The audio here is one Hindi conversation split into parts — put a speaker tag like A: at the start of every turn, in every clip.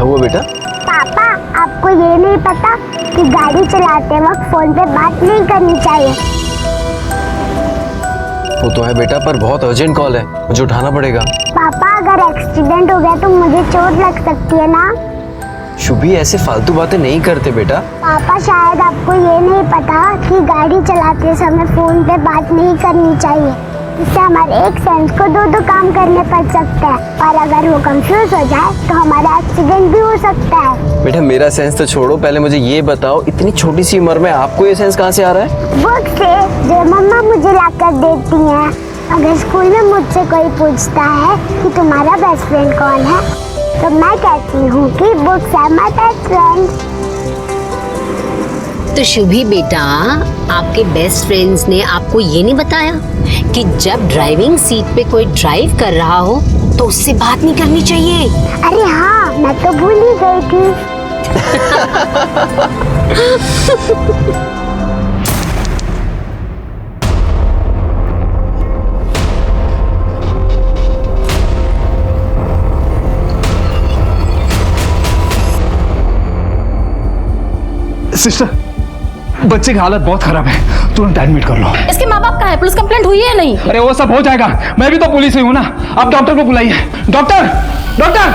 A: हुआ बेटा?
B: पापा, आपको ये नहीं पता कि गाड़ी चलाते वक्त फोन पे बात नहीं करनी चाहिए?
A: वो तो है बेटा, पर बहुत अर्जेंट कॉल है, मुझे उठाना पड़ेगा।
B: पापा, अगर एक्सीडेंट हो गया तो मुझे चोट लग सकती है ना?
A: शुभी ऐसे फालतू बातें नहीं करते बेटा।
B: पापा, शायद आपको ये नहीं पता कि गाड़ी चलाते समय फोन पे बात नहीं करनी चाहिए। इससे हमारे एक सेंस को दो काम करने पड़ सकते हैं, और अगर वो कंफ्यूज हो जाए तो हमारा एक्सीडेंट भी हो सकता है।
A: बेटा मेरा सेंस तो छोड़ो, पहले मुझे ये बताओ, इतनी छोटी सी उम्र में आपको ये सेंस कहाँ से आ रहा है?
B: बुक से, जो मम्मा मुझे लाकर देती हैं। अगर स्कूल में मुझसे कोई पूछता है कि तुम्हारा बेस्ट फ्रेंड कौन है, तो मैं कहती हूँ कि books are my best friend.
C: तो शुभी बेटा, आपके बेस्ट फ्रेंड्स ने आपको ये नहीं बताया कि जब ड्राइविंग सीट पे कोई ड्राइव कर रहा हो तो उससे बात नहीं करनी चाहिए?
B: अरे हाँ, मैं तो भूल ही गई थी।
D: सिस्टर, बच्चे की हालत बहुत खराब है, तुरंत एडमिट कर लो।
E: इसके माँ बाप कहाँ है? पुलिस कंप्लेंट हुई है नहीं?
D: अरे वो सब हो जाएगा, मैं भी तो पुलिस ही हूँ ना। आप डॉक्टर को बुलाइए। Doctor, doctor!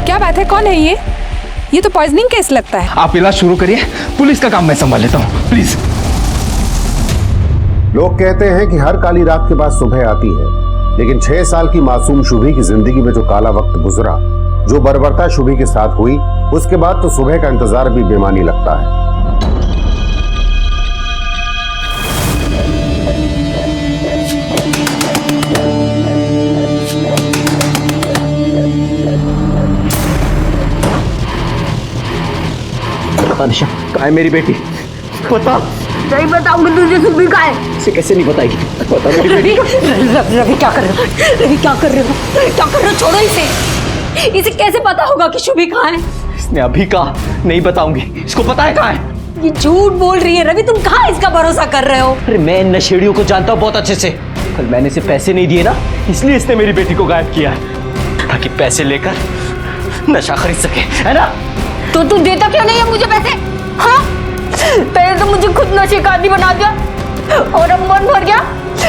E: क्या बात है, कौन है ये? ये तो पॉइजनिंग केस लगता है।
D: आप इलाज शुरू करिए, पुलिस का काम मैं संभाल लेता हूँ, प्लीज।
F: लोग कहते हैं कि हर काली रात के बाद सुबह आती है, लेकिन 6 साल की मासूम शुभी की जिंदगी में जो काला वक्त गुजरा, जो बर्बरता शुभी के साथ हुई, उसके बाद तो सुबह का इंतजार भी बेमानी लगता है।
A: अनिशा, कहाँ है मेरी बेटी? बता।
E: नहीं बताऊंगी तुझे, शुभी कहाँ है?
A: इसे कैसे नहीं बताएगी? बता मेरी बेटी।
E: रवि क्या कर रहे हो? रवि क्या कर रहे हो? क्या कर रहे हो? छोड़ो इसे। इसे कैसे पता होगा कि शुभी कहाँ है?
A: इसने अभी कहा नहीं बताऊंगी, इसको पता है कहाँ है।
E: ये झूठ बोल रही है। रवि, तुम कहाँ इसका भरोसा कर रहे हो?
A: अरे मैं इन नशेड़ियों को जानता हूँ बहुत अच्छे से। कल मैंने इसे पैसे नहीं दिए ना, इसलिए इसने मेरी बेटी को गायब किया है, ताकि पैसे लेकर नशा खरीद सके, है ना?
E: तो तू देता क्यों नहीं है मुझे पैसे? हाँ, पहले तो मुझे खुद नशे का आदी बना दिया, और अब मन भर गया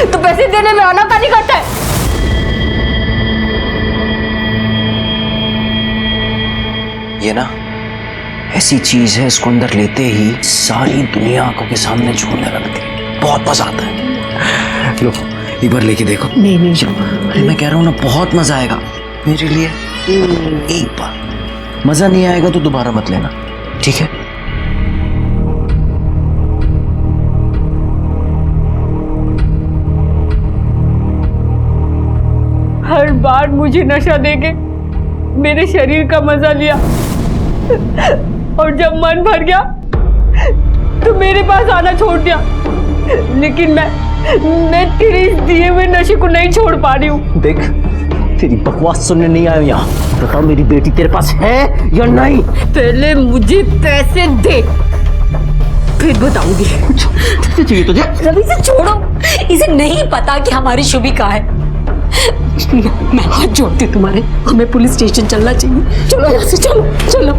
E: तो पैसे देने में आनाकानी करता है।
A: ये ना ऐसी चीज है, इसको अंदर लेते ही सारी दुनिया आंखों के सामने झूलने लगती है, बहुत मजा आता है। लो एक बार लेके देखो।
E: नहीं
A: अरे मैं कह रहा हूँ ना, बहुत मजा आएगा मेरे लिए। एक बार मजा नहीं आएगा तो दोबारा मत लेना, ठीक है?
E: हर बार मुझे नशा देके मेरे शरीर का मजा लिया, और जब मन भर गया तो मेरे पास आना छोड़ दिया। लेकिन मैं तेरे इस दिए हुए नशे को नहीं छोड़ पा रही हूँ।
A: देख, तेरी बकवास सुनने नहीं आया यहाँ। बताओ मेरी बेटी तेरे पास है या नहीं?
E: पहले मुझे पैसे दे, फिर बताऊंगी।
A: चाहिए तुझे?
E: रवि से छोड़ो, इसे नहीं पता कि हमारी शुभी कहाँ है। मैं हाथ जोड़ती हूँ तुम्हारे, हमें पुलिस स्टेशन चलना चाहिए। चलो यहाँ से, चलो चलो।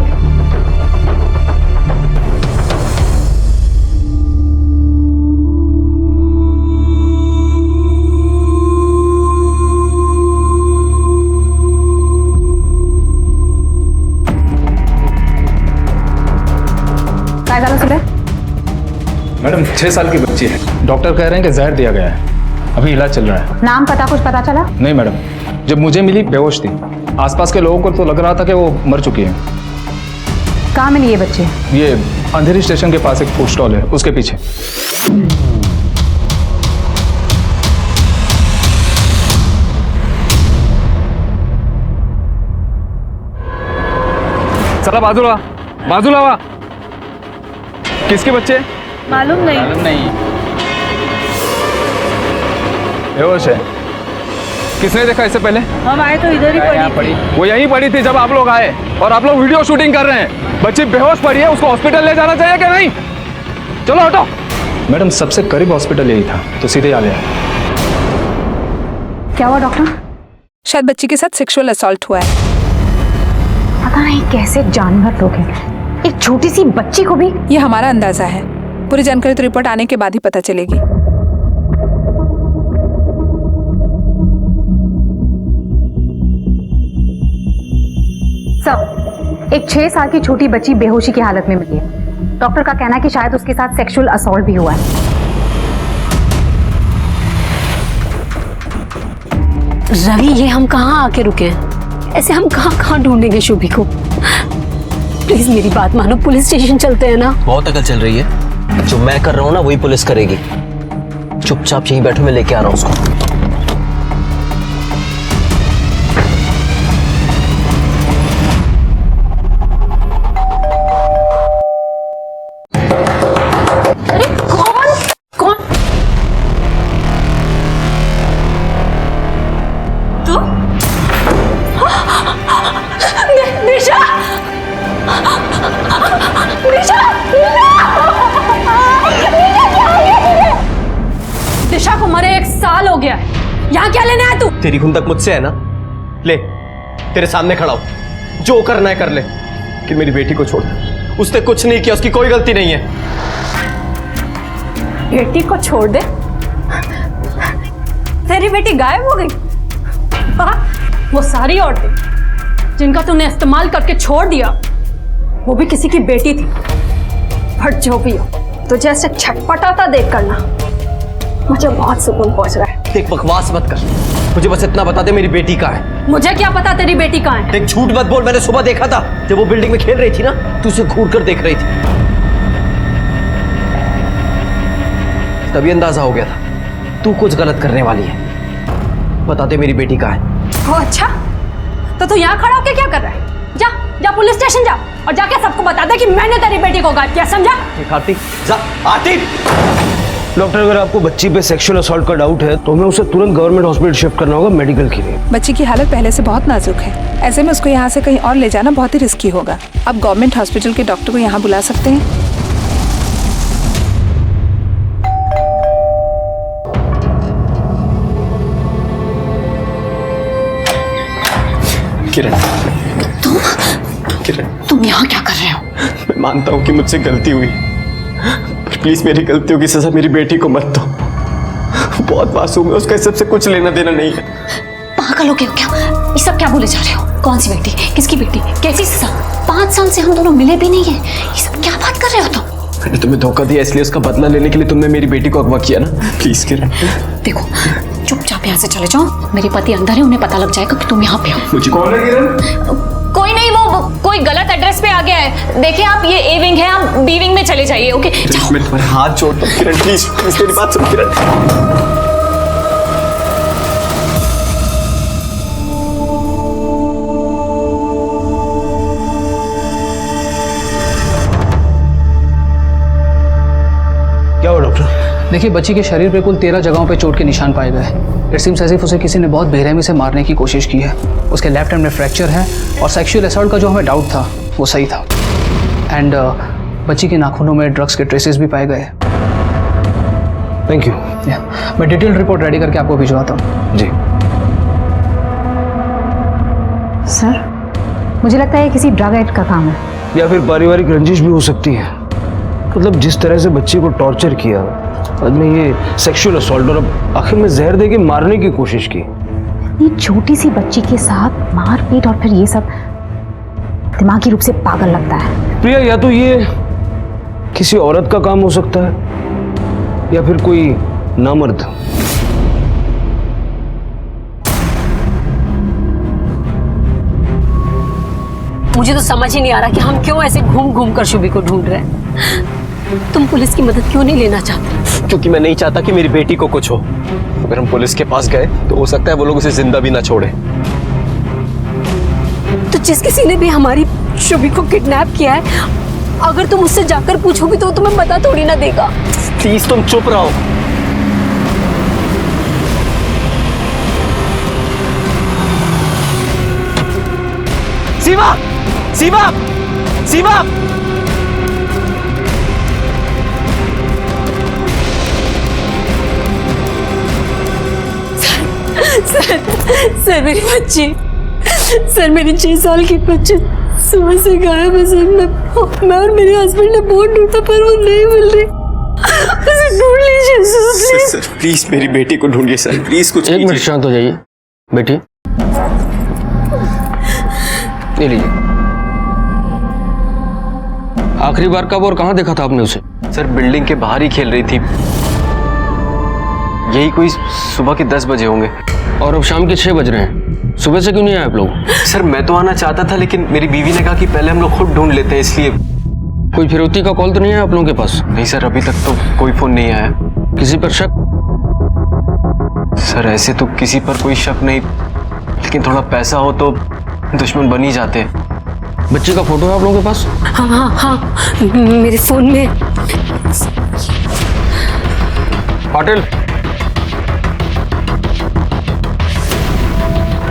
E: काय झालं सुबह?
D: मैडम 6 साल की बच्ची है, डॉक्टर कह रहे हैं कि जहर दिया गया है, अभी इलाज चल रहा है।
E: नाम पता कुछ पता चला?
D: नहीं मैडम, जब मुझे मिली बेहोश थी, आसपास के लोगों को तो लग रहा था कि वो मर चुकी है।
E: कहाँ मिली ये बच्चे?
D: ये अंधेरी स्टेशन के पास एक फूड स्टॉल है, उसके पीछे। चला बाजूला, बाजूला वा। किसके बच्चे?
E: मालूम नहीं।
D: बेहोश है। किसने देखा इससे पहले?
E: हम आए तो इधर ही पड़ी।
D: वो यहीं पड़ी थी जब आप लोग आए, और आप लोग वीडियो शूटिंग कर रहे हैं। बच्ची बेहोश पड़ी है, उसको हॉस्पिटल ले जाना चाहिए क्या नहीं? चलो हटो। मैडम सबसे करीब हॉस्पिटल यही था, तो सीधे आ गया।
E: क्या हुआ डॉक्टर? शायद बच्ची के साथ सेक्सुअल असॉल्ट हुआ है।
G: पता नहीं कैसे जानवर लोग हैं, एक छोटी सी बच्ची को भी।
H: ये हमारा अंदाजा है, पूरी जानकारी तो रिपोर्ट आने के बाद ही पता चलेगी।
G: सब एक 6 साल की छोटी बच्ची बेहोशी की हालत में मिली है। डॉक्टर का कहना है कि शायद उसके साथ सेक्सुअल असॉल्ट भी हुआ है।
C: रवि, ये हम कहाँ आके रुके हैं? ऐसे हम कहाँ कहाँ ढूंढेंगे शुभी को? प्लीज मेरी बात मानो, पुलिस स्टेशन चलते हैं ना।
A: बहुत अकल चल रही है, जो मैं कर रहा हूँ ना वही पुलिस करेगी। चुपचाप यहीं बैठो, मैं लेके आ रहा हूँ उसको।
E: दिशा को मरे 1 साल हो गया है, यहाँ क्या लेने आया तू?
A: तेरी खुंदक मुझसे है ना, ले तेरे सामने खड़ा हूं, जो करना है कर ले, कि मेरी बेटी को छोड़ दे। उसने कुछ नहीं किया, उसकी कोई गलती नहीं है।
E: बेटी को छोड़ दे? तेरी बेटी गायब हो गई? वो सारी औरतें जिनका तूने इस्तेमाल करके छोड़ दिया, वो भी किसी की बेटी थी। बट जो भी हो, तुझे ऐसे छटपटाता देख कर ना मुझे बहुत सुकून पहुंच रहा है।
A: देख, बकवास मत कर, मुझे बस इतना बता दे मेरी बेटी कहाँ है।
E: मुझे क्या पता तेरी बेटी कहाँ है?
A: देख, झूठ मत बोल, मैंने सुबह देखा था जब वो बिल्डिंग में खेल रही थी ना, तू उसे घूर कर देख रही थी, तभी अंदाजा हो गया था तू कुछ गलत करने वाली है। बता दे मेरी बेटी कहाँ है।
E: ओ अच्छा, तो तू यहाँ खड़ा होकर क्या कर रहा है? जा जा पुलिस स्टेशन जा और जाके सबको बता दे कि मैंने तेरी बेटी को गायब किया, समझा?
A: आरती, जा आरती।
I: डॉक्टर, अगर आपको बच्ची पे सेक्सुअल असॉल्ट का डाउट है तो हमें उसे तुरंत गवर्नमेंट हॉस्पिटल शिफ्ट करना होगा मेडिकल के लिए।
H: बच्ची की हालत पहले से बहुत नाजुक है, ऐसे में उसको यहाँ से कहीं और ले जाना बहुत ही रिस्की होगा। अब गवर्नमेंट हॉस्पिटल के डॉक्टर को यहाँ बुला सकते हैं।
A: किरण, किरण,
C: तुम यहाँ क्या कर रहे हो?
A: मैं मानता हूँ कि मुझसे गलती हुई, पर प्लीज मेरी गलतियों की सजा मेरी बेटी को मत दो। बहुत मासूम है, उसका इस सबसे कुछ लेना देना नहीं है।
C: पागल हो गए हो क्या? ये सब क्या बोले जा रहे हो? कौन सी बेटी? किसकी बेटी? कैसी सजा? 5 साल से हम दोनों मिले भी नहीं है, ये सब क्या बात कर रहे हो तुम?
A: मैंने तुम्हें धोखा दिया, इसलिए उसका बदला लेने के लिए तुमने मेरी बेटी को अगवा किया ना। प्लीज किरण,
C: देखो, चुपचाप यहाँ से चले जाओ, मेरे पति अंदर है, उन्हें पता लग जाएगा कि तुम यहाँ पे हो।
A: मुझे कौन है किरण?
J: कोई नहीं, वो कोई गलत एड्रेस पे आ गया है। देखिए आप, ये ए विंग है, आप बी विंग में चले जाइए। ओके जाओ।
A: मैं तुम्हारे हाथ जोड़ता हूँ किरण, प्लीज मेरी बात सुन किरण।
I: क्या हुआ डॉक्टर?
D: देखिए, बच्ची के शरीर पे कुल 13 जगहों पे चोट के निशान पाए गए हैं। इट सीम्स एज इफ उसे किसी ने बहुत बेरहमी से मारने की कोशिश की है। उसके लेफ्ट हैंड में फ्रैक्चर है और सेक्सुअल असॉल्ट का जो हमें डाउट था वो सही था। एंड बच्ची के नाखूनों में ड्रग्स के ट्रेसेस भी पाए गए।
I: Thank you.
D: मैं डिटेल रिपोर्ट रेडी करके आपको भिजवाता हूँ।
I: जी
G: सर, मुझे लगता है ये किसी ड्रग एडिक्ट का काम है।
I: या फिर पारिवारिक रंजिश भी हो सकती है। मतलब जिस तरह से बच्चे को टॉर्चर किया, बाद में ये सेक्सुअल असॉल्ट, और अब आखिर में जहर दे के मारने की कोशिश की।
G: ये छोटी सी बच्ची के साथ मारपीट और फिर ये सब, दिमागी रूप से पागल लगता है।
I: प्रिया, या तो ये किसी औरत का काम हो सकता है या फिर कोई नामर्द।
C: मुझे तो समझ ही नहीं आ रहा कि हम क्यों ऐसे घूम घूम कर शुभी को ढूंढ रहे हैं। तुम पुलिस की मदद क्यों नहीं लेना चाहते?
A: क्योंकि मैं नहीं चाहता कि मेरी बेटी को कुछ हो। अगर हम पुलिस के पास गए तो हो सकता है वो लोग उसे जिंदा भी ना छोड़े।
C: तो जिस किसी ने भी हमारी शुभी को किडनैप किया है, अगर तुम उससे जाकर पूछोगी तो तुम्हें पता थोड़ी ना देगा।
A: प्लीज तुम चुप रहो। सीमा, सीमा, सीमा।
C: सर मेरी बच्ची, सर मेरी 6 साल की बच्ची,
E: सुबह से गायब है सर। मैं और मेरे हस्बैंड ने बहुत ढूंढा पर वो नहीं मिल रही। उसे ढूंढ लीजिए सर,
A: सर प्लीज मेरी बेटी को ढूंढिए सर, प्लीज कुछ
I: एक मिनट शांत हो जाइए बेटी, ये लीजिए। आखिरी बार कब और कहाँ देखा था आपने उसे?
A: सर बिल्डिंग के बाहर ही खेल रही थी, यही कोई सुबह के 10 बजे होंगे।
I: और अब शाम के 6 बज रहे हैं, सुबह से क्यों नहीं आए आप लोग?
A: सर मैं तो आना चाहता था लेकिन मेरी बीवी ने कहा कि पहले हम लोग खुद ढूंढ लेते हैं, इसलिए।
I: कोई फिरौती का कॉल तो नहीं है आप लोगों के पास?
A: नहीं सर, अभी तक तो कोई फोन नहीं आया।
I: किसी पर शक?
A: सर ऐसे तो किसी पर कोई शक नहीं, लेकिन थोड़ा पैसा हो तो दुश्मन बन ही जाते।
I: बच्चे का फोटो है आप लोगों के पास?
C: हाँ हाँ हाँ, मेरे फोन में।
I: पाटिल,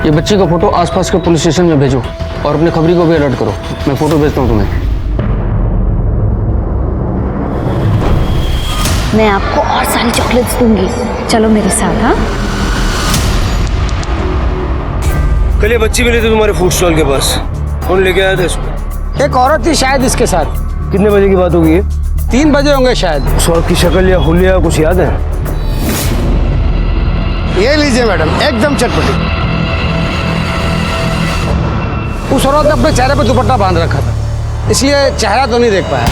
I: ये बच्ची का फोटो आसपास के पुलिस स्टेशन में भेजो और अपने खबरी को भी अलर्ट करो। मैं फोटो भेजता हूँ तुम्हें।
G: मैं आपको और सारी चॉकलेट्स दूंगी, चलो मेरे साथ। हाँ,
I: कल ये बच्ची मिली थी तुम्हारे फूड स्टॉल के पास, कौन लेके आया था इसको?
K: एक औरत थी शायद इसके साथ।
I: कितने बजे की बात होगी ये?
K: 3 बजे होंगे शायद।
I: उस औरत की शक्ल या हुलिया कुछ याद है?
K: ये लीजिए मैडम, एकदम चटपटी। उस औरत ने अपने चेहरे पर दुपट्टा बांध रखा था, इसलिए चेहरा तो नहीं देख पाया।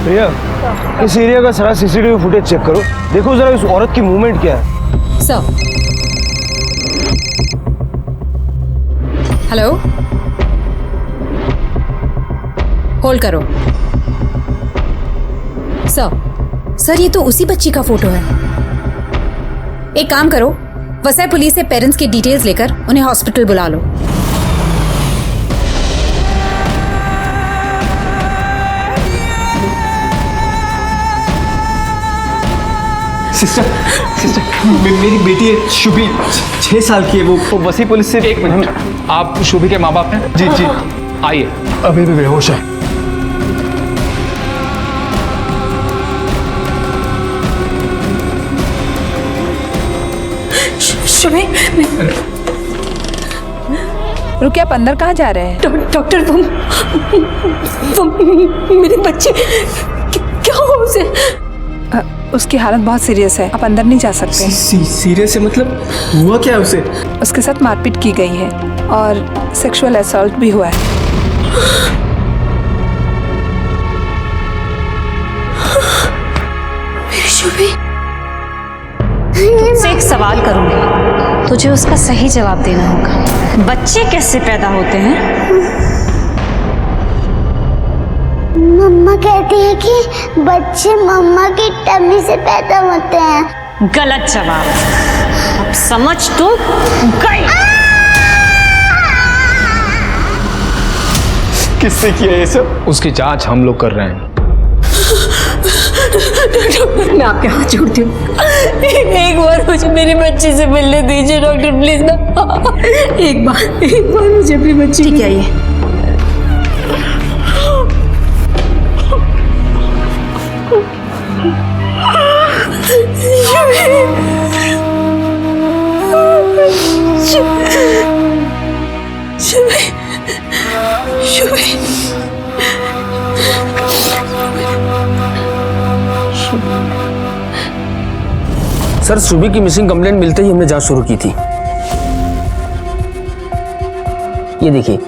I: प्रिया, इस एरिया का सारा सीसीटीवी फुटेज चेक करो, देखो जरा इस औरत की मूवमेंट क्या है।
G: सर। हेलो, होल्ड करो। सर ये तो उसी बच्ची का फोटो है। एक काम करो, वसई पुलिस से पेरेंट्स की डिटेल्स लेकर उन्हें हॉस्पिटल बुला लो।
A: सिस्टर मेरी बेटी है शुभी, 6 साल की है, वो वसी पुलिस से।
D: एक मिनट, आप शुभी के माँ बाप हैं?
A: जी जी।
D: आइए।
I: अभी भी बेहोश है।
E: शुभी,
H: रुकिए, आप अंदर कहाँ जा रहे हैं?
E: डॉक्टर वो मेरे बच्चे क्या हुआ उसे?
H: उसकी हालत बहुत सीरियस है, आप अंदर नहीं जा सकते।
A: सीरियस है मतलब? हुआ क्या है उसे?
H: उसके साथ मारपीट की गई है और सेक्सुअल असॉल्ट भी हुआ है।
E: शुभी,
J: तुझसे एक सवाल करूंगी, तुझे उसका सही जवाब देना होगा। बच्चे कैसे पैदा होते हैं?
B: मम्मा कहती है कि बच्चे मम्मा की टमी से पैदा होते हैं।
J: गलत जवाब। अब समझ तो गई।
A: किससे किया ये सब?
D: उसकी जांच हम लोग कर रहे हैं।
E: मैं आपके हाथ जोड़ती हूँ, एक बार मुझे मेरी बच्ची से मिलने दीजिए डॉक्टर, प्लीज ना। एक बार मुझे अपनी बच्ची।
G: ठीक है, ये
I: सर, शुभी की मिसिंग कंप्लेंट मिलते ही हमने जांच शुरू की थी। ये देखिए,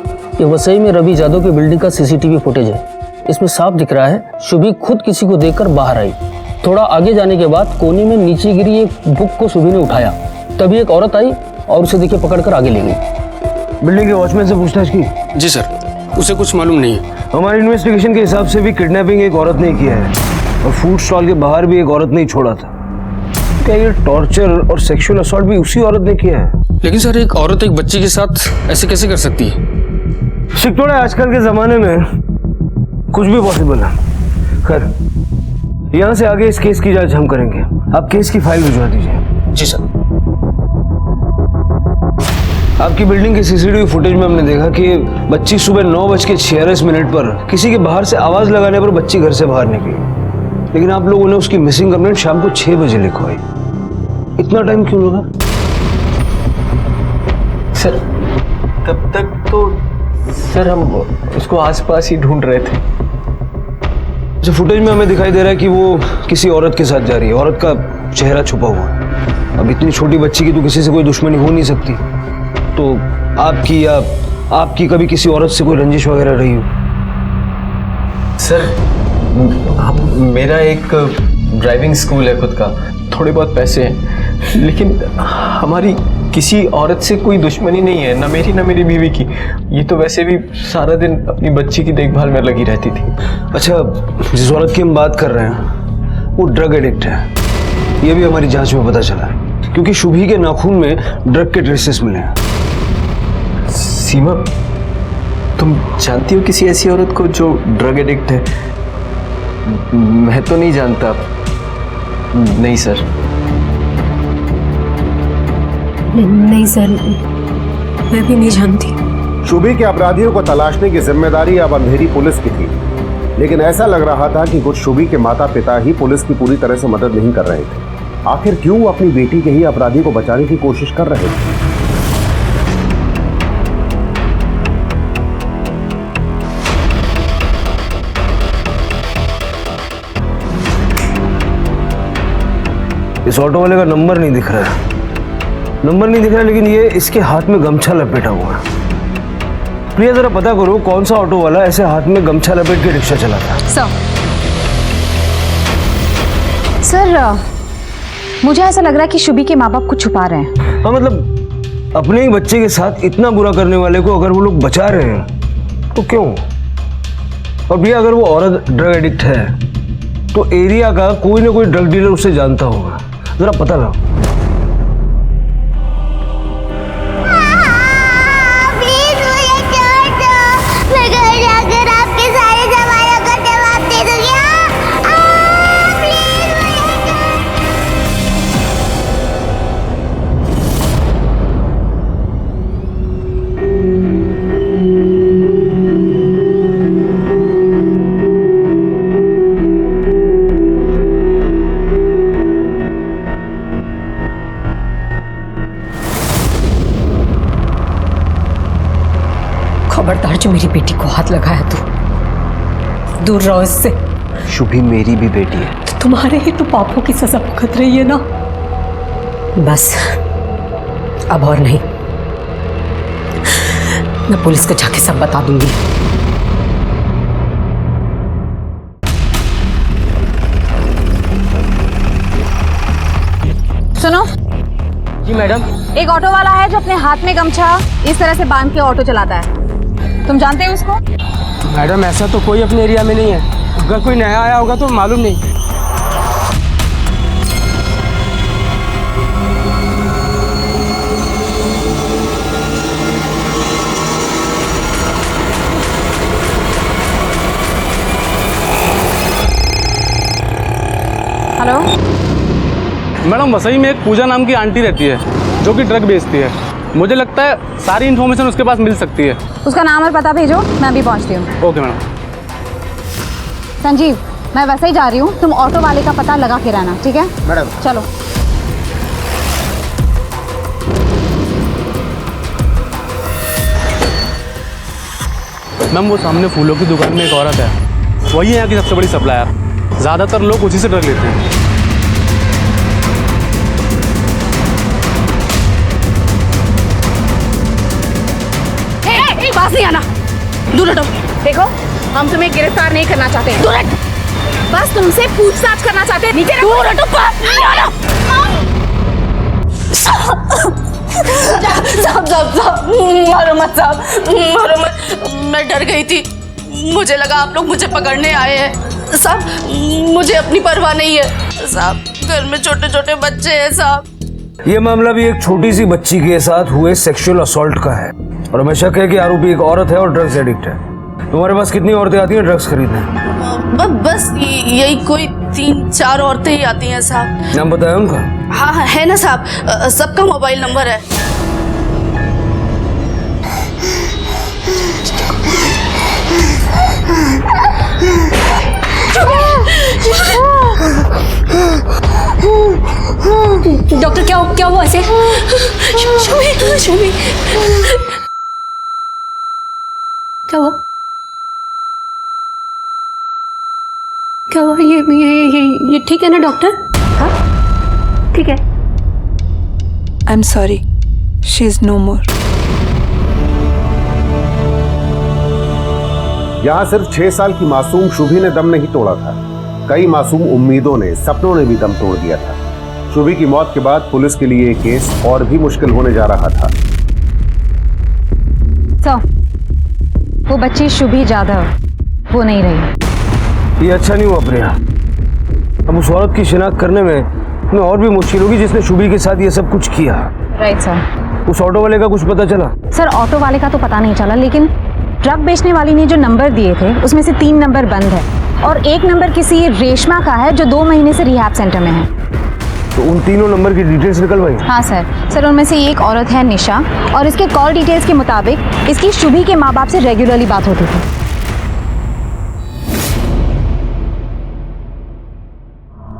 I: ये वसई में रवि यादव की बिल्डिंग का सीसीटीवी फुटेज है। इसमें साफ दिख रहा है शुभी खुद किसी को देखकर बाहर आई। थोड़ा आगे जाने के बाद कोने में नीचे गिरी एक बुक को शुभी ने उठाया, तभी एक औरत आई और उसे देखिए पकड़कर आगे ले गई। बिल्डिंग के वॉचमैन से पूछताछ की?
L: जी सर, उसे कुछ मालूम नहीं है।
I: हमारे इन्वेस्टिगेशन के हिसाब से भी किडनैपिंग एक औरत ने किया है और फूड स्टॉल के बाहर भी एक औरत ने छोड़ा था। क्या ये टॉर्चर और सेक्सुअल असॉल्ट भी उसी औरत ने किया है?
L: लेकिन सर, एक औरत एक बच्ची के साथ ऐसे कैसे कर सकती है?
I: शिकतोड़ा, आजकल के जमाने में कुछ भी पॉसिबल है। खैर, यहाँ से आगे इस केस की जांच हम करेंगे। आप केस की फाइल भिजवा दीजिए।
L: जी सर।
I: आपकी बिल्डिंग के सीसीटीवी फुटेज में हमने देखा कि बच्ची सुबह 9:46 पर किसी के बाहर से आवाज लगाने पर बच्ची घर से बाहर निकली, लेकिन आप लोगों ने उसकी मिसिंग कंप्लेंट शाम को 6 बजे लिखवाई। इतना टाइम क्यों लगा?
A: सर तब तक तो सर हम उसको आसपास ही ढूंढ रहे थे।
K: जो फुटेज में हमें दिखाई दे रहा है कि वो किसी औरत के साथ जा रही है, औरत का चेहरा छुपा हुआ है। अब इतनी छोटी बच्ची की तो किसी से कोई दुश्मनी हो नहीं सकती, तो आपकी या आपकी कभी किसी औरत से कोई रंजिश वगैरह रही हो?
A: सर मेरा एक ड्राइविंग स्कूल है खुद का, थोड़े बहुत पैसे हैं, लेकिन हमारी किसी औरत से कोई दुश्मनी नहीं है, ना मेरी ना मेरी बीवी की। ये तो वैसे भी सारा दिन अपनी बच्ची की देखभाल में लगी रहती थी।
K: अच्छा, जिस औरत की हम बात कर रहे हैं वो ड्रग एडिक्ट है, ये भी हमारी जांच में पता चला है, क्योंकि शुभी के नाखून में ड्रग के ट्रेसेस मिले हैं।
A: सीमा, तुम जानती हो किसी ऐसी औरत को जो ड्रग एडिक्ट है? मैं तो नहीं जानता। नहीं सर।
C: नहीं सर, मैं भी नहीं जानती।
F: शुभी के अपराधियों को तलाशने की जिम्मेदारी अब अंधेरी पुलिस की थी, लेकिन ऐसा लग रहा था कि कुछ शुभी के माता पिता ही पुलिस की पूरी तरह से मदद नहीं कर रहे थे। आखिर क्यों वो अपनी बेटी के ही अपराधी को बचाने की कोशिश कर रहे थे?
K: इस ऑटो वाले का नंबर नहीं दिख रहा है, नंबर नहीं दिख रहा है, लेकिन ये इसके हाथ में गमछा लपेटा हुआ है। प्रिया, जरा पता करो कौन सा ऑटो वाला ऐसे हाथ में गमछा लपेट के रिक्शा चलाता है।
G: सर, मुझे ऐसा लग रहा है कि शुभी के माँ बाप कुछ छुपा रहे हैं।
K: हाँ, मतलब अपने ही बच्चे के साथ इतना बुरा करने वाले को अगर वो लोग बचा रहे हैं तो क्यों? और भैया, अगर वो औरत ड्रग एडिक्ट है तो एरिया का कोई ना कोई ड्रग डीलर उसे जानता होगा, जरा पता लगाओ।
C: खबरदार, जो मेरी बेटी को हाथ लगाया तू, दूर रहो इससे।
A: शुभी मेरी भी बेटी है।
C: तो तुम्हारे ही तो पापों की सजा भुगत रही है ना। बस अब और नहीं, मैं पुलिस को जाके सब बता दूंगी।
G: सुनो
I: जी मैडम।
G: एक ऑटो वाला है जो अपने हाथ में गमछा इस तरह से बांध के ऑटो चलाता है, तुम जानते हो उसको?
I: मैडम, ऐसा तो कोई अपने एरिया में नहीं है, अगर कोई नया आया होगा तो मालूम नहीं।
G: हेलो
L: मैडम, वसई में एक पूजा नाम की आंटी रहती है जो कि ड्रग बेचती है। मुझे लगता है सारी इन्फॉर्मेशन उसके पास मिल सकती है।
G: उसका नाम और पता भेजो, मैं अभी पहुंचती हूँ।
L: Okay madam.
G: संजीव, मैं वैसे ही जा रही हूँ, तुम ऑटो वाले का पता लगा के रहना, ठीक है?
F: मैडम।
G: चलो।
L: मैम, वो सामने फूलों की दुकान में एक औरत है, वही है यहाँ की सबसे बड़ी सप्लायर। ज़्यादातर लोग उसी से ड्रग लेते हैं।
G: पास नहीं आना, दूर हटो। देखो, हम तुम्हें गिरफ्तार नहीं करना चाहते, दूर हट। बस तुमसे पूछताछ करना चाहते हैं, नीचे दूर हटो, पास नहीं आना।
M: साहब, मारो मत साहब, मारो मत। मैं डर गई थी, मुझे लगा आप लोग मुझे पकड़ने आए हैं। साहब, मुझे अपनी परवाह नहीं है साहब, घर में छोटे छोटे बच्चे हैं साहब।
K: ये मामला भी एक छोटी सी बच्ची के साथ हुए सेक्सुअल असॉल्ट का है, और हमें शक है कि आरोपी एक औरत है और ड्रग्स एडिक्ट है। तुम्हारे पास कितनी औरतें आती हैं ड्रग्स खरीदने?
M: बस यही कोई 3-4 औरतें ही आती हैं साहब।
K: नाम बताया उनका?
M: हाँ है ना साहब, सबका मोबाइल नंबर है।
C: डॉक्टर, क्या हुआ ऐसे?
M: शुभी
C: क्या हुआ? क्या हुआ? ये ठीक है ना डॉक्टर? हाँ ठीक है।
H: I am sorry, she is no more.
F: यहाँ सिर्फ 6 साल की मासूम शुभी ने दम नहीं तोड़ा था, कई मासूम उम्मीदों ने, सपनों ने भी दम तोड़ दिया था। शुभी की मौत के बाद पुलिस के लिए ये केस और भी मुश्किल होने जा रहा था।
G: वो बच्ची शुभी जाधव वो नहीं रही।
K: ये अच्छा नहीं हुआ प्रिया। अब उस औरत की शिनाख्त करने में हमें और भी मुश्किल होगी जिसने शुभी के साथ ये सब कुछ किया।
G: Right sir.
K: उस ऑटो वाले का कुछ पता चला?
G: सर ऑटो वाले का तो पता नहीं चला, लेकिन ट्रक बेचने वाली ने जो नंबर दिए थे उसमें से 3 नंबर बंद है और 1 नंबर किसी रेशमा का है जो 2 महीने से रिहैब सेंटर में है।
K: तो उन तीनों नंबर की डिटेल्स निकलवाई?
G: हाँ सर उनमें से एक औरत है निशा और इसके कॉल डिटेल्स के मुताबिक इसकी शुभी के माँ बाप से रेगुलरली बात होती थी।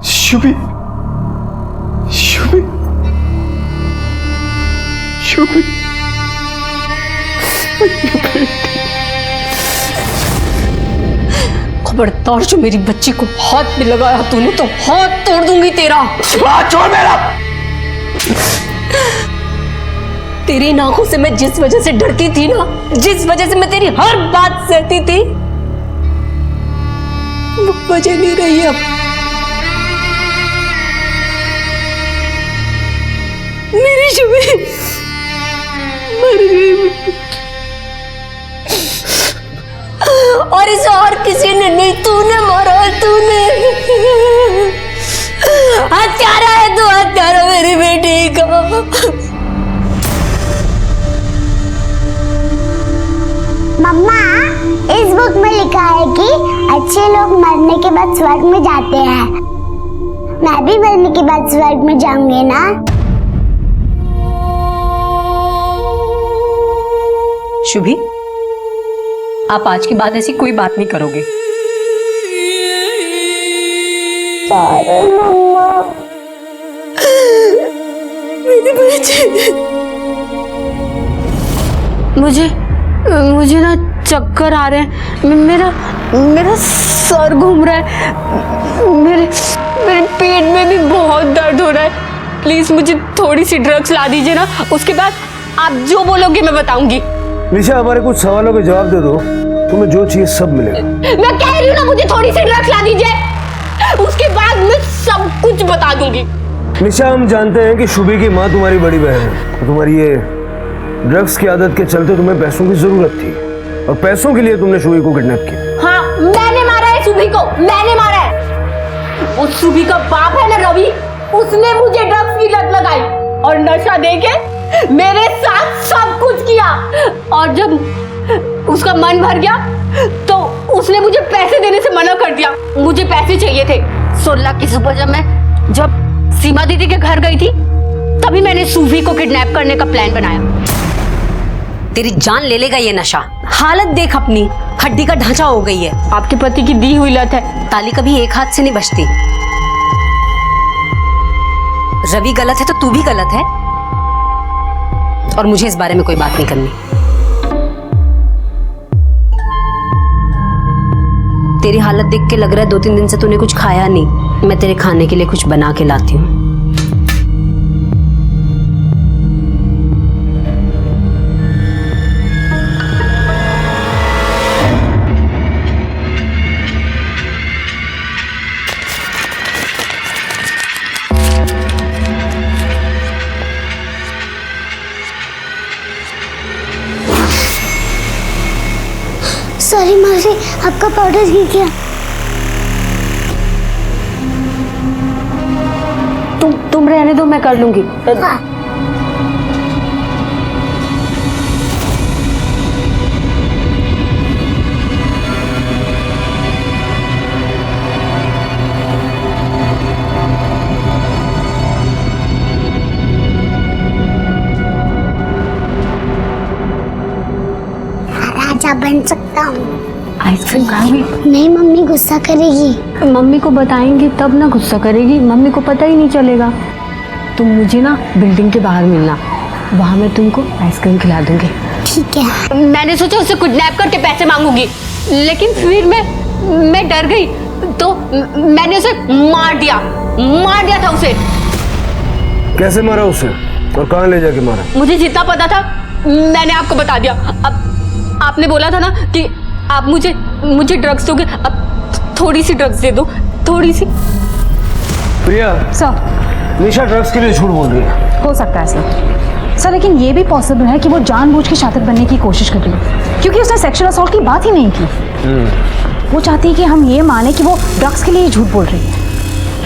A: शुभी शुभी शुभी
C: खबरदार जो मेरी बच्ची को हाथ में लगाया तूने तो हाथ तोड़ दूंगी तेरा।
K: छोड़ मेरा।
C: तेरी नाकों से मैं जिस वजह से डरती थी ना, जिस वजह से मैं तेरी हर बात सहती थी, वो वजह नहीं रही अब। मेरी शुभी मर गई और इसे और किसी ने नहीं, तूने मारा, तूने। हत्यारा है तू, हत्यारा मेरी बेटी का।
B: मम्मा, इस बुक में लिखा है कि अच्छे लोग मरने के बाद स्वर्ग में जाते हैं। मैं भी मरने के बाद स्वर्ग में जाऊंगी ना?
C: शुभी, आप आज के बाद ऐसी कोई बात नहीं करोगे। मेरी बेटी, मुझे ना चक्कर आ रहे हैं, मेरा सर घूम रहा है, मेरे पेट में भी बहुत दर्द हो रहा है। प्लीज मुझे थोड़ी सी ड्रग्स ला दीजिए ना, उसके बाद आप जो बोलोगे मैं बताऊंगी।
K: निशा, हमारे कुछ सवालों के जवाब दे दो, तुम्हें जो चाहिए सब मिलेगा।
C: मैं कह रही हूँ ना, मुझे थोड़ी सी ड्रग्स ला दीजिए, उसके बाद मैं सब कुछ बता दूंगी।
K: निशा, हम जानते हैं कि शुभी की माँ तुम्हारी बड़ी बहन है, तो तुम्हारी ये ड्रग्स की आदत के चलते तुम्हें पैसों की जरूरत थी और पैसों के लिए तुमने शुभी को किडनैप किया।
C: हाँ, मैंने मारा है शुभी को, मैंने मारा है। उस शुभी का बाप है ना रवि, उसने मुझे ड्रग्स की लत लगाई और नशा देके मेरे साथ सब कुछ किया, और जब उसका मन भर गया तो उसने मुझे पैसे देने से मना कर दिया। मुझे पैसे चाहिए थे। 16 की सुबह जब सीमा दीदी के घर गई थी, तभी मैंने सूफी को किडनैप करने का प्लान बनाया। तेरी जान ले लेगा ये नशा। हालत देख अपनी, हड्डी का ढांचा हो गई है। आपके पति की दी हुई लत है। ताली कभी एक हाथ से नहीं बजती। रवि गलत है तो तू भी गलत है, और मुझे इस बारे में कोई बात नहीं करनी। तेरी हालत देख के लग रहा है 2-3 दिन से तूने कुछ खाया नहीं। मैं तेरे खाने के लिए कुछ बना के लाती हूँ।
B: सॉरी मौसी, आपका पाउडर गिर गया।
C: तुम रहने दो, मैं कर लूंगी।
B: हाँ। राजा बन सकता हूँ।
C: आइसक्रीम खाओगी?
B: नहीं, मम्मी गुस्सा करेगी।
C: मम्मी को बताएंगे तब ना गुस्सा करेगी, मम्मी को पता ही नहीं चलेगा। तुम मुझे ना बिल्डिंग के बाहर मिलना, वहाँ मैं तुमको आइसक्रीम खिला दूंगी।
B: ठीक है।
C: मैंने सोचा उसे किडनैप करके पैसे मांगूंगी, लेकिन फिर मैं डर गई, तो मैंने उसे मार दिया था उसे।
K: कैसे मारा उसे और कहाँ ले जाके मारा?
C: मुझे जितना पता था मैंने आपको बता दिया। अब आपने बोला था ना कि आप मुझे ड्रग्स दोगे, अब थोड़ी सी ड्रग्स दे दो, थोड़ी सी।
K: प्रिया,
G: सर
K: निशा ड्रग्स के लिए झूठ बोल रही है।
G: हो सकता है सर लेकिन ये भी पॉसिबल है कि वो जानबूझ के शातिर बनने की कोशिश कर रही है, क्योंकि उसने सेक्सुअल असॉल्ट की बात ही नहीं की। वो चाहती है कि हम ये माने कि वो ड्रग्स के लिए झूठ बोल रही है।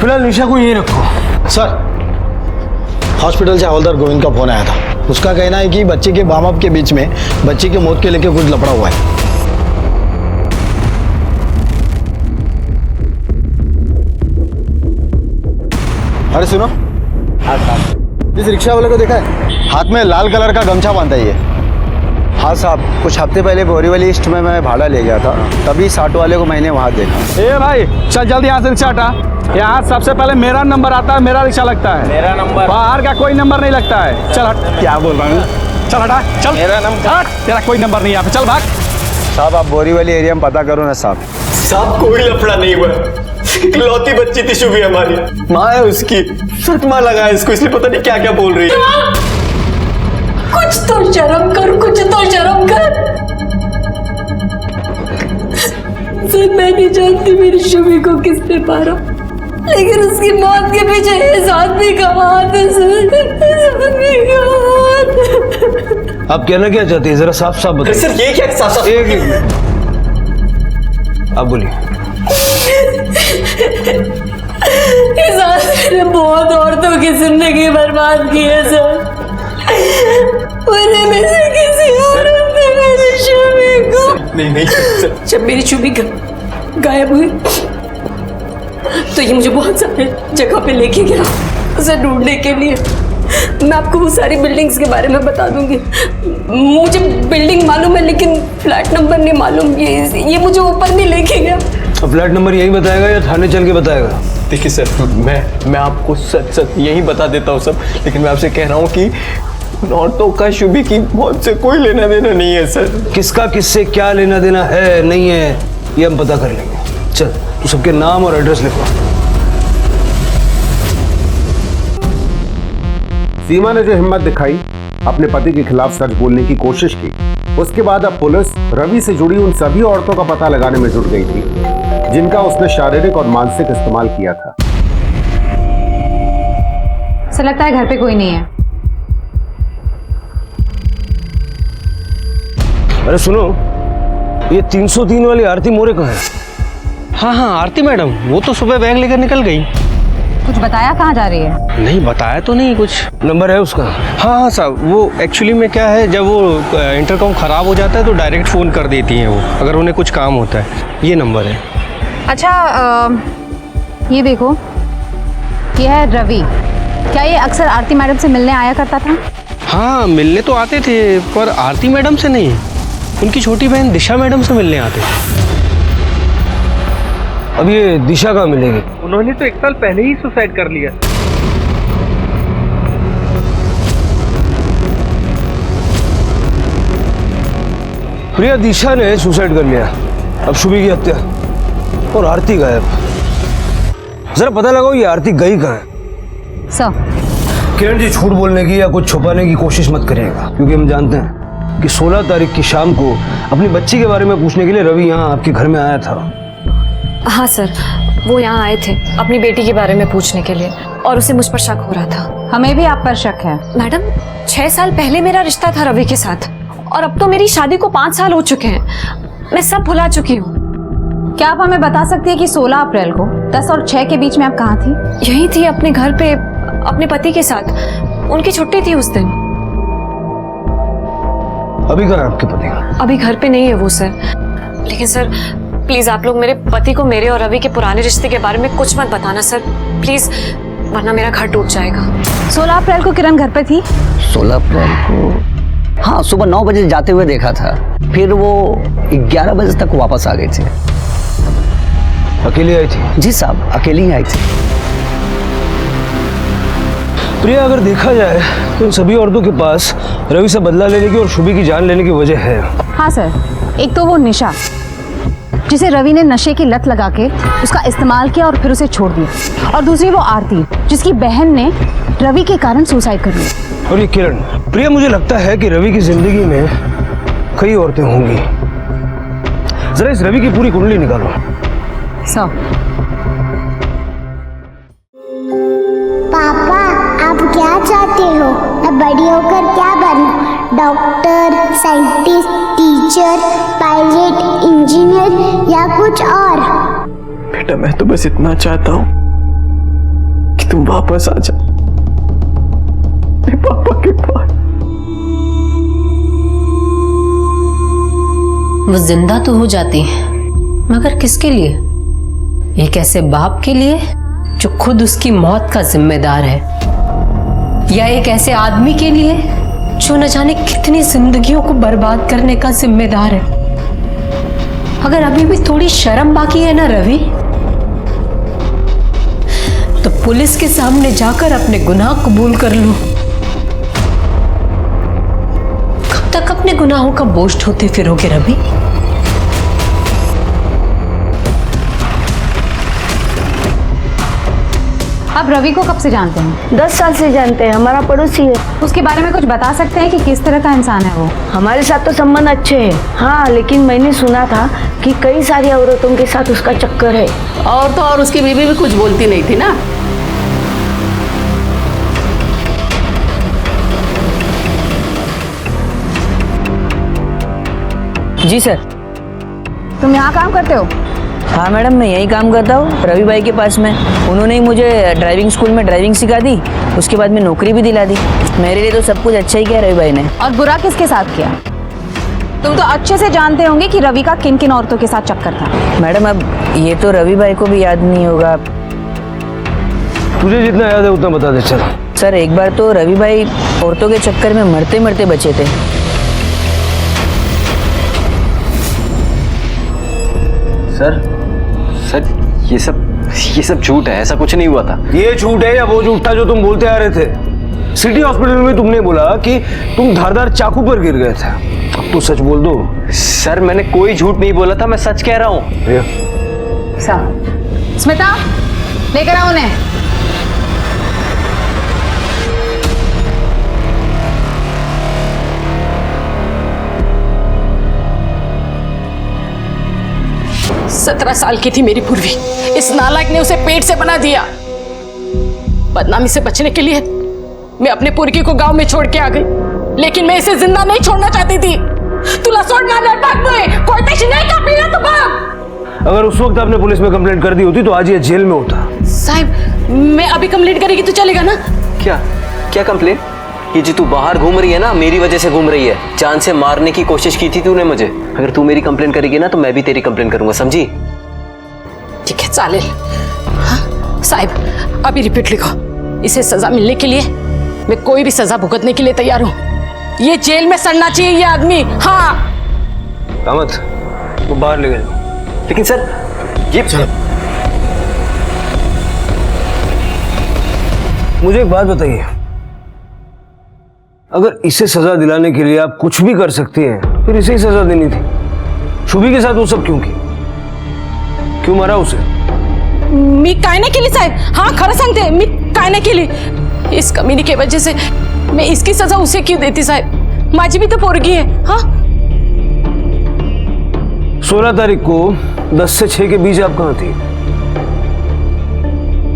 K: फिलहाल निशा को यही रखो।
N: सर, हॉस्पिटल से हवलदार गोविंद का फोन आया था। उसका कहना है कि बच्चे के माँ बाप के बीच में बच्चे की मौत के लेके कुछ लफड़ा हुआ है। अरे सुनो, इस रिक्शा वाले को देखा है? हाथ में लाल कलर का गमछा बांधा है ये। हाँ साहब, कुछ हफ्ते पहले बोरीवली ईस्ट में मैं भाड़ा ले गया था, तभी 60 वाले को मैंने वहाँ देखा।
L: ए भाई चल जल्दी यहाँ से रिक्शा हटा। यहाँ सबसे पहले मेरा नंबर आता है, मेरा रिक्शा लगता है। मेरा नंबर? बाहर का कोई नंबर नहीं लगता है। चल हट। क्या बोल रहा हूँ? चल हटा, चल। मेरा नंबर हट, तेरा कोई नंबर नहीं यहाँ पे, चल भाग।
N: साहब आप बोरीवली एरिया में पता करो ना साहब।
A: साहब कोई लफड़ा नहीं हुआ, इकलौती बच्ची थी शुभी हमारी, माँ है उसकी, सटमा लगा है इसको, इसलिए पता नहीं क्या क्या बोल रही है।
C: कुछ तो शर्म कर, कुछ तो शर्म कर। सर मैं नहीं जानती मेरी शुभी को किसने मारा, लेकिन उसकी मौत के पीछे इस आदमी का हाथ है सर, इस आदमी का हाथ।
K: आप कहना क्या चाहते हैं, जरा साफ साफ बताइए।
A: सर ये क्या साफ?
K: एक मिनट, आप बोलिए।
C: इस आदमी ने बहुत औरतों की जिंदगी बर्बाद की है सर। उन्हें में से किसी औरत ने मेरी शुभी को,
A: नहीं सर।
C: जब मेरी शुभी गायब हुई तो ये मुझे बहुत सारे जगह पे लेके गया उसे ढूंढने के लिए। मैं आपको वो सारी बिल्डिंग्स के बारे में बता दूंगी। मुझे बिल्डिंग मालूम है लेकिन फ्लैट नंबर नहीं मालूम। ये मुझे ऊपर नहीं लेके गया।
K: फ्लैट नंबर यही बताएगा या थाने चल के बताएगा?
A: देखिए सर, मैं आपको सच यही बता देता हूँ सब, लेकिन मैं आपसे कह रहा हूँ कि औरतों का शुभी की मौत से कोई लेना देना नहीं है सर।
K: किसका किससे क्या लेना देना है नहीं है ये हम पता कर लेंगे। चल तू सबके नाम और एड्रेस लिखवा।
F: सीमा ने जो हिम्मत दिखाई, अपने पति के खिलाफ सच बोलने की कोशिश की, उसके बाद अब पुलिस रवि से जुड़ी उन सभी औरतों का पता लगाने में जुट गई थी जिनका उसने शारीरिक और मानसिक इस्तेमाल किया था।
G: सर लगता है घर पे कोई नहीं है।
K: अरे सुनो, ये 303 वाली आरती मोरे कहाँ है?
I: हाँ आरती मैडम, वो तो सुबह बैग लेकर निकल गई।
G: कुछ बताया कहाँ जा रही है?
I: नहीं बताया तो नहीं कुछ।
K: नंबर है उसका?
I: हाँ साहब, वो एक्चुअली में क्या है, जब वो इंटरकॉम ख़राब हो जाता है तो डायरेक्ट फ़ोन कर देती हैं वो, अगर उन्हें कुछ काम होता है। ये नंबर है।
G: अच्छा ये देखो, ये है रवि। क्या ये अक्सर आरती मैडम से मिलने आया करता था?
I: हाँ मिलने तो आते थे, पर आरती मैडम से नहीं, उनकी छोटी बहन दिशा मैडम से मिलने आते थे।
K: अब ये दिशा कहाँ मिलेगी?
L: उन्होंने तो 1 साल पहले ही सुसाइड कर लिया।
K: प्रिया, दिशा ने सुसाइड कर लिया, अब शुभी की हत्या और आरती गायब। जरा पता लगाओ ये आरती गई कहाँ है।
G: सर
K: किरण जी, झूठ बोलने की या कुछ छुपाने की कोशिश मत करिएगा, क्योंकि हम जानते हैं कि 16 तारीख की शाम को अपनी बच्ची के बारे में पूछने के लिए रवि यहाँ आपके घर में आया था।
J: हाँ सर, वो यहाँ आए थे अपनी बेटी के बारे में पूछने के लिए, और उसे मुझ पर शक हो रहा था।
G: हमें भी आप पर शक है।
J: मैडम, 6 साल पहले मेरा रिश्ता था रवि के साथ, और अब तो मेरी शादी को 5 साल हो चुके हैं। मैं सब भुला चुकी हूँ।
G: क्या आप हमें बता सकती है कि 16 अप्रैल को 10 और 6 के बीच में आप कहाँ थी?
J: यही थी अपने घर पे अपने पति के साथ। उनकी छुट्टी थी उस दिन।
K: अभी कहाँ है आपके पति?
J: अभी घर पे नहीं है वो सर। लेकिन सर प्लीज आप लोग मेरे पति को मेरे और रवि के पुराने रिश्ते के बारे में कुछ मत बताना सर, प्लीज, वरना मेरा घर टूट जाएगा।
G: 16 अप्रैल को किरण घर पे थी?
I: 16 अप्रैल को हाँ, सुबह 9 बजे जाते हुए देखा था, फिर वो 11 बजे तक वापस आ गए थे।
K: अकेली आई थी?
I: जी साहब, अकेली ही आई थी।
K: प्रिया, अगर देखा जाए तो इन सभी औरतों के पास रवि से बदला लेने की और शुभी की जान लेने की वजह है।
G: हाँ सर, एक तो वो निशा जिसे रवि ने नशे की लत लगा के उसका इस्तेमाल किया और फिर उसे छोड़ दिया, और दूसरी वो आरती जिसकी बहन ने रवि के कारण सुसाइड कर लिया।
K: और ये किरण। प्रिया, मुझे लगता है कि रवि की जिंदगी में कई औरतें होंगी। जरा इस रवि की पूरी कुंडली निकालो।
G: सर,
B: पापा आप क्या चाहते हो? मैं बड़ी होकर क्या बनूं? Doctor, scientist, teacher, pilot, engineer या कुछ और?
A: बेटा, मैं तो बस इतना चाहता हूँ कि तुम वापस आ जाओ मेरे पापा के पास।
C: वो जिंदा तो हो जाती है, मगर किसके लिए? एक ऐसे बाप के लिए जो खुद उसकी मौत का जिम्मेदार है, या एक ऐसे आदमी के लिए जो न जाने कितनी जिंदगियों को बर्बाद करने का जिम्मेदार है। अगर अभी भी थोड़ी शर्म बाकी है ना रवि, तो पुलिस के सामने जाकर अपने गुनाह कबूल कर लो। कब तक अपने गुनाहों का बोझ ढोते फिरोगे रवि?
G: आप रवि को कब से जानते हैं?
O: 10 साल से जानते हैं, हमारा पड़ोसी है।
G: उसके बारे में कुछ बता सकते हैं कि किस तरह का इंसान है वो?
O: हमारे साथ तो संबंध अच्छे हैं, हाँ, लेकिन मैंने सुना था कि कई सारी औरतों के साथ उसका चक्कर है।
M: और तो और उसकी बीवी भी कुछ बोलती नहीं थी ना।
O: जी सर।
G: तुम यहाँ काम करते हो?
O: हाँ मैडम, मैं यही काम करता हूँ रवि भाई के पास में। उन्होंने ही मुझे ड्राइविंग स्कूल में ड्राइविंग सिखा दी, उसके बाद में नौकरी भी दिला दी। मेरे लिए तो सब कुछ अच्छा ही किया रवि भाई ने।
G: और बुरा किसके साथ किया? तुम तो अच्छे से जानते होंगे कि रवि का किन किन औरतों के साथ चक्कर था।
O: मैडम, अब ये तो रवि भाई को भी याद नहीं होगा।
K: तुझे जितना याद है उतना बता दे। चल
O: सर, एक बार तो रवि भाई औरतों के चक्कर में मरते मरते बचे थे।
A: सर, ये सब झूठ है, ऐसा कुछ नहीं हुआ था।
K: ये झूठ है या वो झूठ था जो तुम बोलते आ रहे थे? सिटी हॉस्पिटल में तुमने बोला कि तुम धारदार चाकू पर गिर गए थे। अब तो सच बोल दो।
A: सर, मैंने कोई झूठ नहीं बोला था, मैं सच कह रहा हूँ।
G: स्मिता, लेकर आओ उन्हें।
M: सत्रह साल की थी मेरी पूर्वी, इस नालायक ने उसे पेट से बना दिया। बदनामी से बचने के लिए मैं अपने पुरकी को गांव में छोड़ के आ गई, लेकिन मैं इसे जिंदा नहीं छोड़ना चाहती थी। तुला सोडना नहीं पागलोय, कोई तेशी नहीं का पीना तो बाप।
K: अगर उस वक्त आपने पुलिस में कंप्लेंट कर दी होती तो आज ये जेल में होता।
M: साहब, मैं अभी कंप्लेंट करेगी तो चलेगा ना?
A: क्या कंप्लेंट? ये जी तू बाहर घूम रही है ना, मेरी वजह से घूम रही है। जान से मारने की कोशिश की थी तूने मुझे। अगर तू मेरी कंप्लेंट करेगी ना तो मैं भी तेरी कंप्लेंट करूंगा, समझी?
M: ठीक है, चालेल। हाँ साहब, अभी रिपीट लिखो। इसे सजा मिलने के लिए मैं कोई भी सजा भुगतने के लिए तैयार हूँ। ये जेल में सड़ना चाहिए ये आदमी। हाँ
K: कामत, वो बाहर ले गए।
A: लेकिन सर, ये
K: मुझे एक बात बताइए, अगर इसे सजा दिलाने के लिए आप कुछ भी कर सकती हैं, फिर इसे ही सजा देनी थी। शुभी के साथ वो सब क्यों की? क्यों मारा उसे?
M: मी कायने केली साहेब, हाँ खरं सांगते, मी कायने केली। इस कमीनी की वजह से मैं इसकी सजा उसे क्यों देती साहेब? माझी भी तो पोरगी है। हाँ
K: 16 तारीख को 10 से 6 के बीच आप कहाँ थी?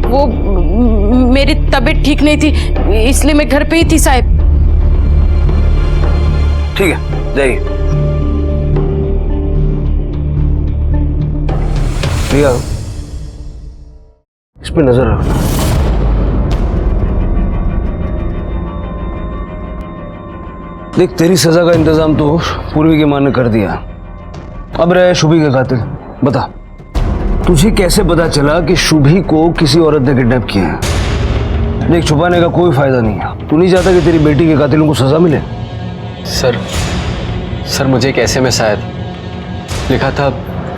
M: वो मेरी तबीयत ठीक नहीं थी, इसलिए मैं घर पे ही थी साहेब।
K: ठीक है, जाइए। प्रिया, इस पे नजर रखना। देख, तेरी सजा का इंतजाम तो पूर्वी की मां ने कर दिया। अब रहे शुभी के कातिल। बता, तुझे कैसे पता चला कि शुभी को किसी औरत ने किडनैप किया है? देख, छुपाने का कोई फायदा नहीं है। तू नहीं चाहता कि तेरी बेटी के कातिलों को सजा मिले?
A: सर मुझे एक SMS आया था, लिखा था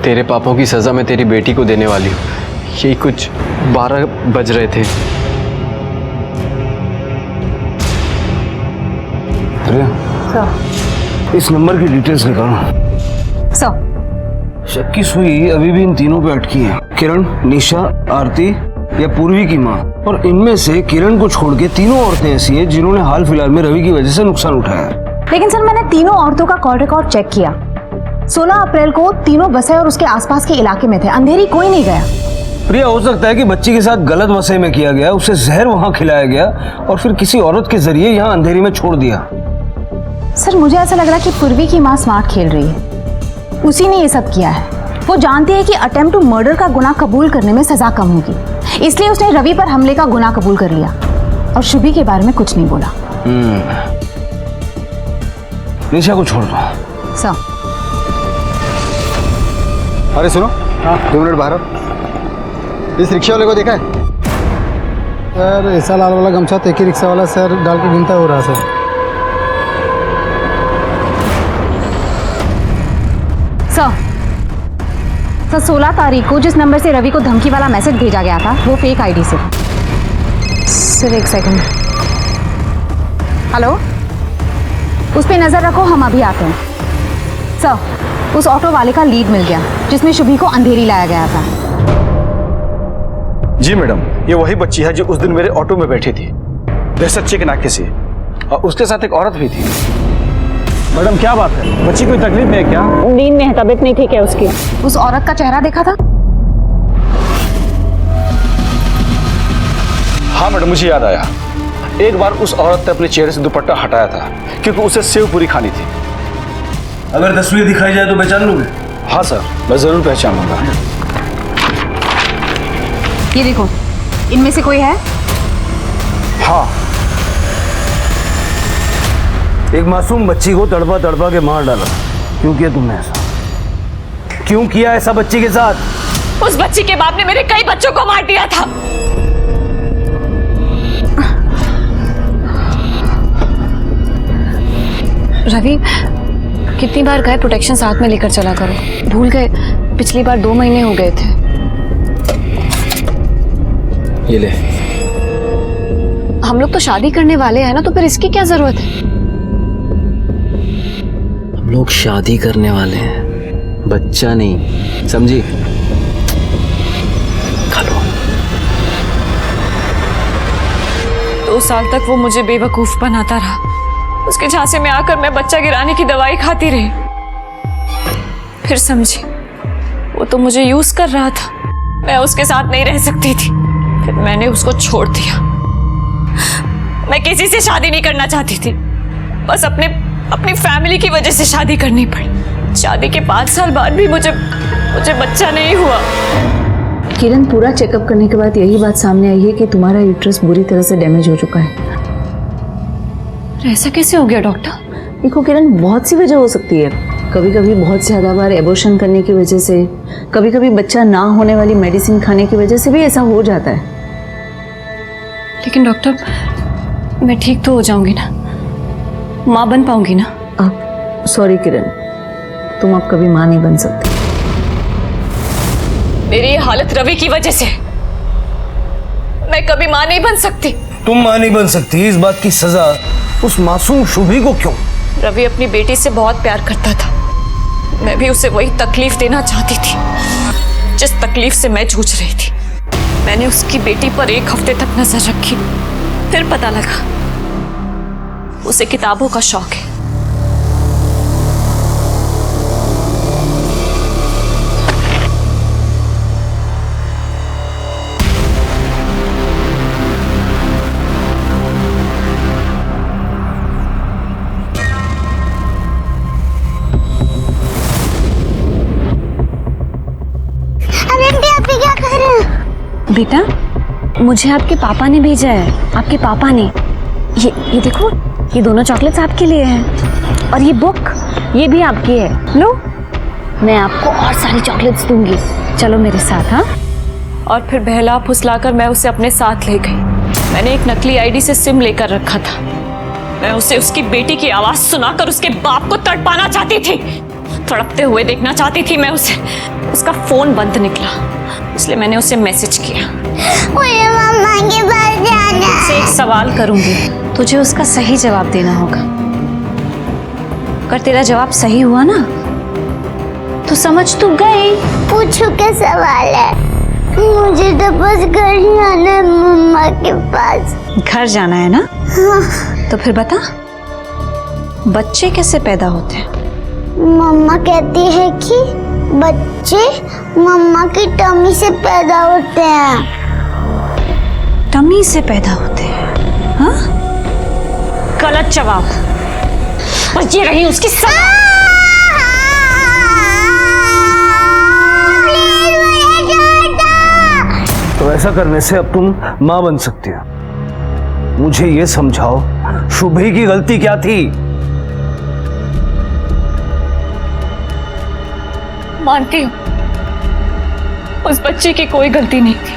A: तेरे पापों की सजा मैं तेरी बेटी को देने वाली हूँ। यही कुछ 12 बज रहे थे।
K: प्रिया, इस नंबर की डिटेल्स निकालो। शक की सुई अभी भी इन तीनों पे अटकी है, किरण, निशा, आरती या पूर्वी की माँ। और इनमें से किरण को छोड़ के तीनों औरतें ऐसी हैं जिन्होंने हाल फिलहाल में रवि की वजह से नुकसान उठाया है।
G: लेकिन सर मैंने तीनों औरतों का कॉल रिकॉर्ड चेक किया। 16 अप्रैल को तीनों वसई और उसके आसपास के इलाके में थे, अंधेरी कोई नहीं गया।
K: प्रिया, हो सकता है कि बच्ची के साथ गलत वसई में किया गया, उसे जहर वहां खिलाया गया और फिर किसी औरत के जरिए यहाँ अंधेरी में छोड़ दिया।
G: सर मुझे ऐसा लग रहा है कि पूर्वी की माँ स्मार्ट खेल रही है, उसी ने ये सब किया है। वो जानती है कि अटेम्प्ट टू मर्डर का गुनाह कबूल करने में सजा कम होगी, इसलिए उसने रवि पर हमले का गुनाह कबूल कर लिया और शुभी के बारे में कुछ नहीं बोला।
K: निशा को छोड़ दो।
G: सर।
N: अरे सुनो, 2 मिनट बाहर आओ। इस रिक्शा वाले को देखा है?
P: सर ऐसा लाल वाला गमछा तो एक ही रिक्शा वाला सर डाल के घूमता हो रहा सर।
G: सर 16 तारीख को जिस नंबर से रवि को धमकी वाला मैसेज भेजा गया था वो फेक आईडी से। सर एक सेकंड। हेलो, उस पे नजर रखो, हम अभी आते हैं। सर उस ऑटो वाले का लीड मिल गया जिसमें शुभी को अंधेरी लाया गया था।
L: जी मैडम, ये वही बच्ची है जो उस दिन मेरे ऑटो में बैठी थी, बेसच्चे के नाके से, और उसके साथ एक औरत भी थी। मैडम क्या बात है, बच्ची कोई तकलीफ में है क्या?
G: नींद में है, तबीयत नहीं ठीक है उसकी। उस औरत का चेहरा देखा था?
L: हाँ मैडम, मुझे याद आया। एक बार उस औरत ने अपने चेहरे से दुपट्टा हटाया था क्योंकि उसे सेव पूरी खानी थी।
K: अगर तस्वीर दिखाई जाए तो पहचान लोगे?
L: हाँ सर, मैं जरूर पहचान लूंगा।
G: ये देखो, इनमें से कोई है?
L: हाँ।
K: एक मासूम बच्ची को तड़पा तड़पा के मार डाला। क्यों किया तुमने ऐसा? क्यों किया ऐसा बच्ची के साथ?
J: उस बच्ची के बाप ने मेरे कई बच्चों को मार दिया था। रवि, कितनी बार गए प्रोटेक्शन साथ में लेकर चला करो, भूल गए? पिछली बार 2 महीने हो गए थे।
A: ये ले।
J: हम लोग तो शादी करने वाले हैं ना, तो फिर इसकी क्या जरूरत है?
A: हम लोग शादी करने वाले हैं, बच्चा नहीं, समझी? खा लो।
J: 2 साल तक वो मुझे बेवकूफ बनाता रहा, उसके झांसे में आकर मैं बच्चा गिराने की दवाई खाती रही। फिर समझी, वो तो मुझे यूज कर रहा था, मैं उसके साथ नहीं रह सकती थी, फिर मैंने उसको छोड़ दिया। मैं किसी से शादी नहीं करना चाहती थी, बस अपनी फैमिली की वजह से शादी करनी पड़ी। शादी के 5 साल बाद भी मुझे बच्चा नहीं हुआ।
G: किरण, पूरा चेकअप करने के बाद यही बात सामने आई है कि तुम्हारा यूट्रस बुरी तरह से डैमेज हो चुका है।
J: ऐसा कैसे हो गया डॉक्टर?
G: देखो किरण, बहुत सी वजह हो सकती है। कभी कभी बहुत ज़्यादा बार एबॉर्शन करने की वजह से, कभी कभी बच्चा ना होने वाली मेडिसिन खाने की वजह से भी ऐसा हो जाता है।
J: लेकिन डॉक्टर, मैं ठीक तो हो जाऊंगी ना, माँ बन पाऊंगी ना?
G: अब सॉरी किरण, तुम अब कभी माँ नहीं बन सकती।
J: मेरी ये हालत रवि की वजह से, मैं कभी माँ नहीं बन सकती।
K: तुम माँ नहीं बन सकती, इस बात की सजा उस मासूम शुभी को क्यों?
J: रवि अपनी बेटी से बहुत प्यार करता था, मैं भी उसे वही तकलीफ देना चाहती थी जिस तकलीफ से मैं जूझ रही थी। मैंने उसकी बेटी पर 1 हफ्ते तक नजर रखी, फिर पता लगा उसे किताबों का शौक है।
G: बेटा, मुझे आपके पापा ने भेजा है, आपके पापा ने। ये देखो, ये दोनों चॉकलेट्स आपके लिए हैं और ये बुक, ये भी आपकी है। लो, मैं आपको और सारी चॉकलेट्स दूंगी, चलो मेरे साथ। हाँ।
J: और फिर बहला फुसलाकर मैं उसे अपने साथ ले गई। मैंने एक नकली आईडी से सिम लेकर रखा था। मैं उसे उसकी बेटी की आवाज सुनाकर उसके बाप को तड़पाना चाहती थी, तड़पते हुए देखना चाहती थी मैं उसे। उसका फोन बंद निकला, इसलिए मैंने उसे मैसेज किया,
B: मुझे मम्मा के पास जाना है।
J: से एक सवाल करूंगी, तुझे उसका सही जवाब देना होगा। अगर तेरा जवाब सही हुआ ना तो समझ तू गई।
B: पूछो क्या सवाल है? मुझे तो बस घर ही आना है मम्मा के पास।
J: घर जाना है ना?
B: हाँ।
J: तो फिर बता, बच्चे कैसे पैदा होते हैं?
B: मम्मा कहती है कि बच्चे मम्मा की टमी से पैदा होते हैं।
J: टमी से पैदा होते हैं? हाँ? गलत जवाब। बस ये रही उसकी सजा।
K: तो ऐसा करने से अब तुम मां बन सकती हो। मुझे ये समझाओ, शुभी की गलती क्या थी?
J: मानती हूँ उस बच्चे की कोई गलती नहीं थी।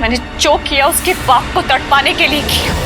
J: मैंने जो किया उसके बाप को तड़पाने के लिए किया।